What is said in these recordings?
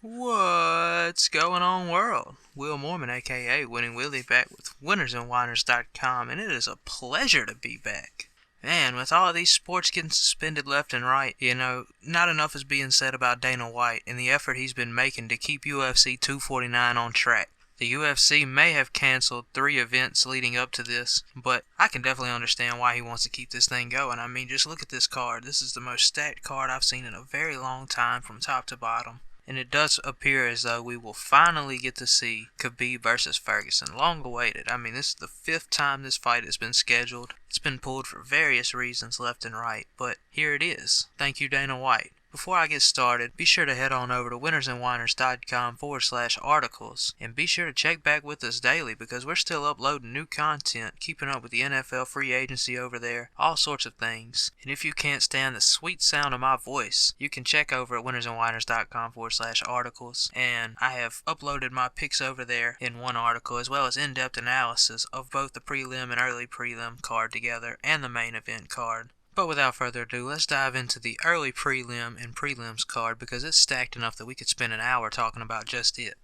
What's going on, world? Will Mormon, aka Winning Willy, back with winnersandwhiners.com, and it is a pleasure to be back. Man, with all of these sports getting suspended left and right, not enough is being said about Dana White and the effort he's been making to keep UFC 249 on track. The UFC may have canceled 3 events leading up to this, but I can definitely understand why he wants to keep this thing going. I mean, just look at this card. This is the most stacked card I've seen in a very long time from top to bottom. And it does appear as though we will finally get to see Khabib versus Ferguson. Long awaited. I mean, this is the 5th time this fight has been scheduled. It's been pulled for various reasons left and right, but here it is. Thank you, Dana White. Before I get started, be sure to head on over to winnersandwhiners.com/articles and be sure to check back with us daily because we're still uploading new content, keeping up with the NFL free agency over there, all sorts of things. And if you can't stand the sweet sound of my voice, you can check over at winnersandwhiners.com/articles, and I have uploaded my picks over there in one article as well as in-depth analysis of both the prelim and early prelim card together and the main event card. But without further ado, let's dive into the early prelim and prelims card because it's stacked enough that we could spend an hour talking about just it.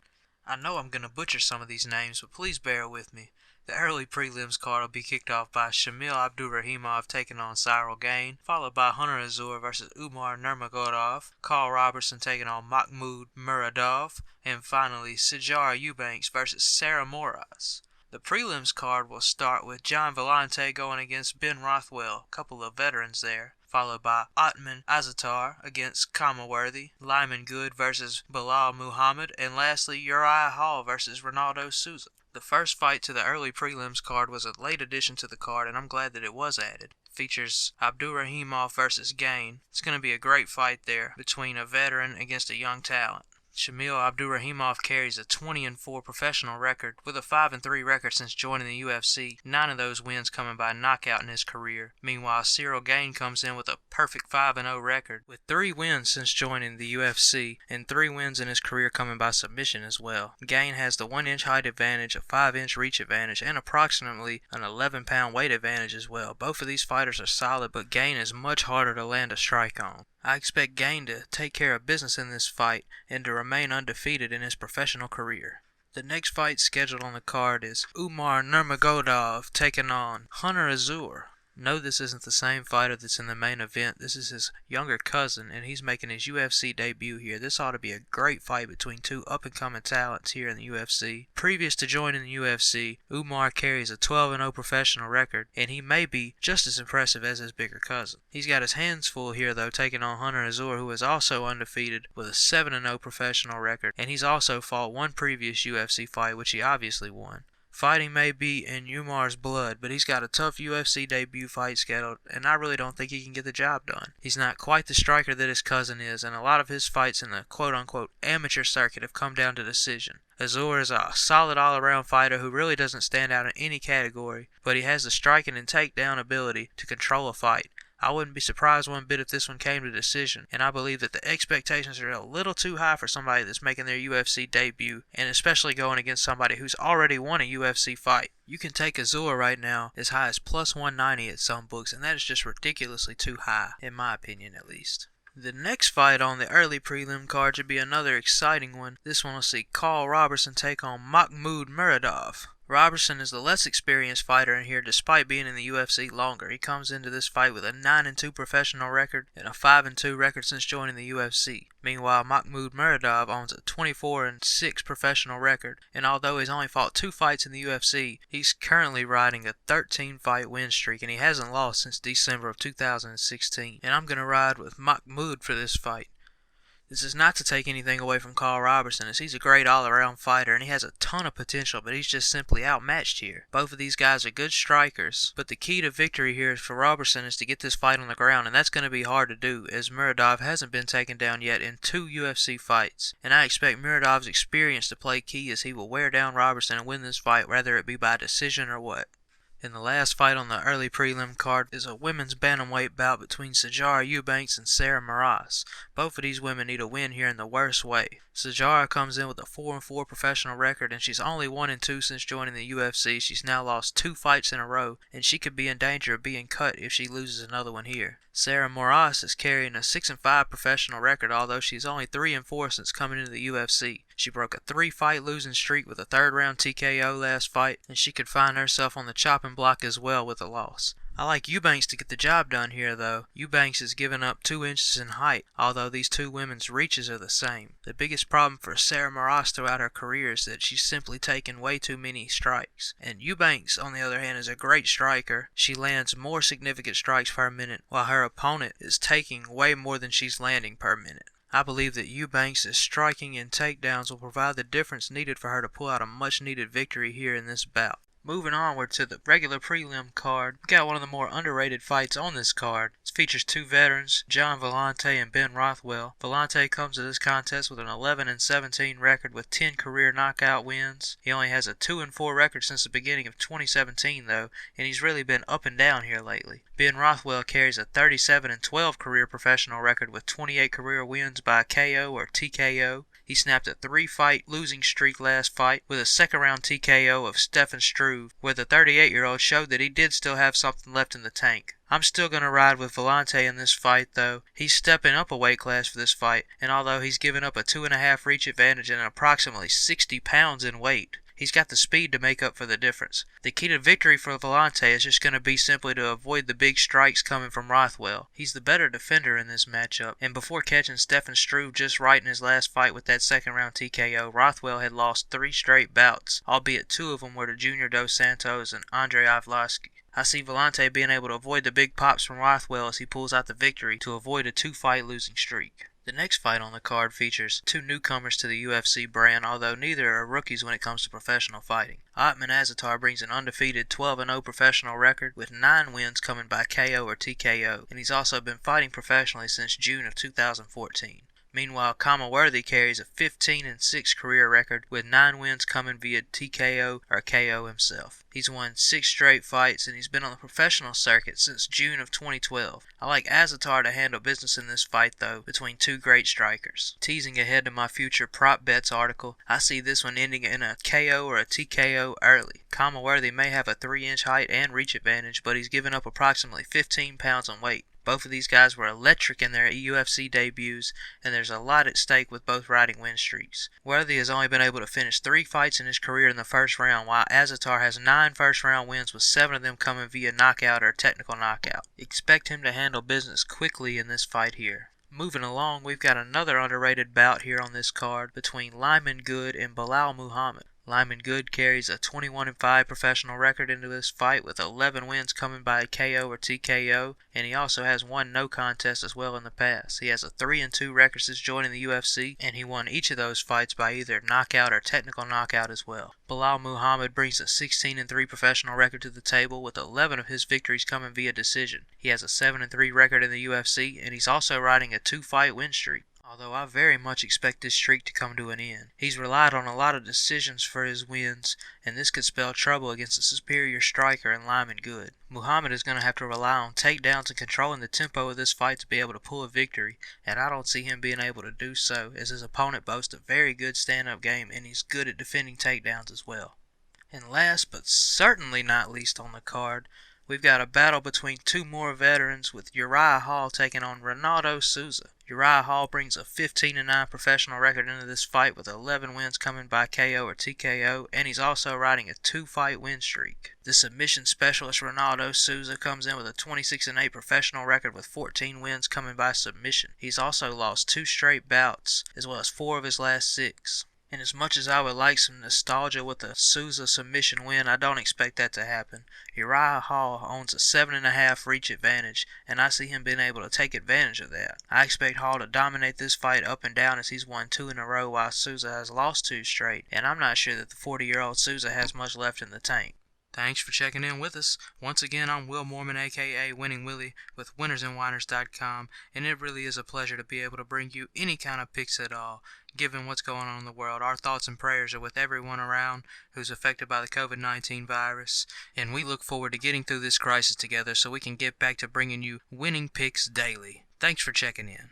I know I'm going to butcher some of these names, but please bear with me. The early prelims card will be kicked off by Shamil Abdurakhimov taking on Cyril Gane, followed by Hunter Azur versus Umar Nurmagomedov, Carl Robertson taking on Mahmoud Muradov, and finally Sijara Eubanks versus Sarah Moras. The prelims card will start with John Volante going against Ben Rothwell, a couple of veterans there, followed by Otman Azatar against Kamaworthy, Lyman Good versus Bilal Muhammad, and lastly Uriah Hall versus Renato Souza. The first fight to the early prelims card was a late addition to the card, and I'm glad that it was added. It features Abdurakhimov versus Gane. It's going to be a great fight there between a veteran against a young talent. Shamil Abdurakhimov carries a 20-4 professional record with a 5-3 record since joining the UFC, 9 of those wins coming by knockout in his career. Meanwhile, Cyril Gane comes in with a perfect 5-0 record with 3 wins since joining the UFC and 3 wins in his career coming by submission as well. Gane has the 1-inch height advantage, a 5-inch reach advantage, and approximately an 11-pound weight advantage as well. Both of these fighters are solid, but Gane is much harder to land a strike on. I expect Gane to take care of business in this fight and to remain undefeated in his professional career. The next fight scheduled on the card is Umar Nurmagomedov taking on Hunter Azur. No, this isn't the same fighter that's in the main event. This is his younger cousin, and he's making his UFC debut here. This ought to be a great fight between 2 up-and-coming talents here in the UFC. Previous to joining the UFC, Umar carries a 12-0 professional record, and he may be just as impressive as his bigger cousin. He's got his hands full here, though, taking on Hunter Azur, who is also undefeated with a 7-0 professional record, and he's also fought one previous UFC fight, which he obviously won. Fighting may be in Umar's blood, but he's got a tough UFC debut fight scheduled, and I really don't think he can get the job done. He's not quite the striker that his cousin is, and a lot of his fights in the quote-unquote amateur circuit have come down to decision. Azur is a solid all-around fighter who really doesn't stand out in any category, but he has the striking and takedown ability to control a fight. I wouldn't be surprised one bit if this one came to decision, and I believe that the expectations are a little too high for somebody that's making their UFC debut, and especially going against somebody who's already won a UFC fight. You can take Azur right now as high as plus 190 at some books, and that is just ridiculously too high, in my opinion at least. The next fight on the early prelim card should be another exciting one. This one will see Carl Robertson take on Mahmoud Muradov. Robertson is the less experienced fighter in here despite being in the UFC longer. He comes into this fight with a 9-2 professional record and a 5-2 record since joining the UFC. Meanwhile, Mahmoud Muradov owns a 24-6 professional record, and although he's only fought 2 fights in the UFC, he's currently riding a 13-fight win streak, and he hasn't lost since December of 2016. And I'm going to ride with Mahmoud for this fight. This is not to take anything away from Carl Robertson, as he's a great all-around fighter and he has a ton of potential, but he's just simply outmatched here. Both of these guys are good strikers, but the key to victory here for Robertson is to get this fight on the ground, and that's going to be hard to do, as Muradov hasn't been taken down yet in 2 UFC fights. And I expect Muradov's experience to play key, as he will wear down Robertson and win this fight, whether it be by decision or what. And the last fight on the early prelim card is a women's bantamweight bout between Sijara Eubanks and Sarah Moras. Both of these women need a win here in the worst way. Sajara comes in with a 4-4 professional record, and she's only 1-2 since joining the UFC. She's now lost 2 fights in a row, and she could be in danger of being cut if she loses another one here. Sarah Moras is carrying a 6-5 professional record, although she's only 3-4 since coming into the UFC. She broke a 3-fight losing streak with a 3rd-round TKO last fight, and she could find herself on the chopping block as well with a loss. I like Eubanks to get the job done here, though. Eubanks is giving up 2 inches in height, although these two women's reaches are the same. The biggest problem for Sarah Moras throughout her career is that she's simply taken way too many strikes. And Eubanks, on the other hand, is a great striker. She lands more significant strikes per minute, while her opponent is taking way more than she's landing per minute. I believe that Eubanks' striking and takedowns will provide the difference needed for her to pull out a much-needed victory here in this bout. Moving onward to the regular prelim card, we got one of the more underrated fights on this card. It features 2 veterans, John Volante and Ben Rothwell. Volante comes to this contest with an 11-17 record with 10 career knockout wins. He only has a 2-4 record since the beginning of 2017 though, and he's really been up and down here lately. Ben Rothwell carries a 37-12 career professional record with 28 career wins by KO or TKO. He snapped a 3-fight losing streak last fight with a 2nd-round TKO of Stefan Struve, where the 38-year-old showed that he did still have something left in the tank. I'm still going to ride with Volante in this fight, though. He's stepping up a weight class for this fight, and although he's given up a 2.5 reach advantage and approximately 60 pounds in weight, he's got the speed to make up for the difference. The key to victory for Volante is just going to be simply to avoid the big strikes coming from Rothwell. He's the better defender in this matchup, and before catching Stefan Struve just right in his last fight with that 2nd-round TKO, Rothwell had lost 3 straight bouts, albeit 2 of them were to Junior Dos Santos and Andrei Arlovski. I see Volante being able to avoid the big pops from Rothwell as he pulls out the victory to avoid a 2-fight losing streak. The next fight on the card features 2 newcomers to the UFC brand, although neither are rookies when it comes to professional fighting. Otman Azatar brings an undefeated 12-0 professional record with 9 wins coming by KO or TKO, and he's also been fighting professionally since June of 2014. Meanwhile, Worthy carries a 15-6 career record with 9 wins coming via TKO or KO himself. He's won 6 straight fights and he's been on the professional circuit since June of 2012. I like Azatar to handle business in this fight though, between 2 great strikers. Teasing ahead to my future prop bets article, I see this one ending in a KO or a TKO early. Worthy may have a 3-inch height and reach advantage, but he's given up approximately 15 pounds in weight. Both of these guys were electric in their UFC debuts, and there's a lot at stake with both riding win streaks. Worthy has only been able to finish 3 fights in his career in the first round, while Azatar has 9 first-round wins, with 7 of them coming via knockout or technical knockout. Expect him to handle business quickly in this fight here. Moving along, we've got another underrated bout here on this card between Lyman Good and Belal Muhammad. Lyman Good carries a 21-5 professional record into this fight with 11 wins coming by KO or TKO, and he also has 1 no contest as well in the past. He has a 3-2 record since joining the UFC, and he won each of those fights by either knockout or technical knockout as well. Belal Muhammad brings a 16-3 professional record to the table with 11 of his victories coming via decision. He has a 7-3 record in the UFC, and he's also riding a 2-fight win streak. Although I very much expect this streak to come to an end. He's relied on a lot of decisions for his wins, and this could spell trouble against a superior striker in Lyman Good. Muhammad is going to have to rely on takedowns and controlling the tempo of this fight to be able to pull a victory, and I don't see him being able to do so, as his opponent boasts a very good stand-up game, and he's good at defending takedowns as well. And last but certainly not least on the card, we've got a battle between 2 more veterans, with Uriah Hall taking on Renato Souza. Uriah Hall brings a 15-9 professional record into this fight with 11 wins coming by KO or TKO, and he's also riding a 2-fight win streak. The submission specialist Renato Souza comes in with a 26-8 professional record with 14 wins coming by submission. He's also lost 2 straight bouts, as well as 4 of his last 6. And as much as I would like some nostalgia with a Souza submission win, I don't expect that to happen. Uriah Hall owns a 7.5 reach advantage, and I see him being able to take advantage of that. I expect Hall to dominate this fight up and down as he's won 2 in a row while Souza has lost 2 straight, and I'm not sure that the 40-year-old Souza has much left in the tank. Thanks for checking in with us. Once again, I'm Will Mormon, aka Winning Willy, with winnersandwhiners.com, and it really is a pleasure to be able to bring you any kind of picks at all. Given what's going on in the world, our thoughts and prayers are with everyone around who's affected by the COVID-19 virus, and we look forward to getting through this crisis together so we can get back to bringing you winning picks daily. Thanks for checking in.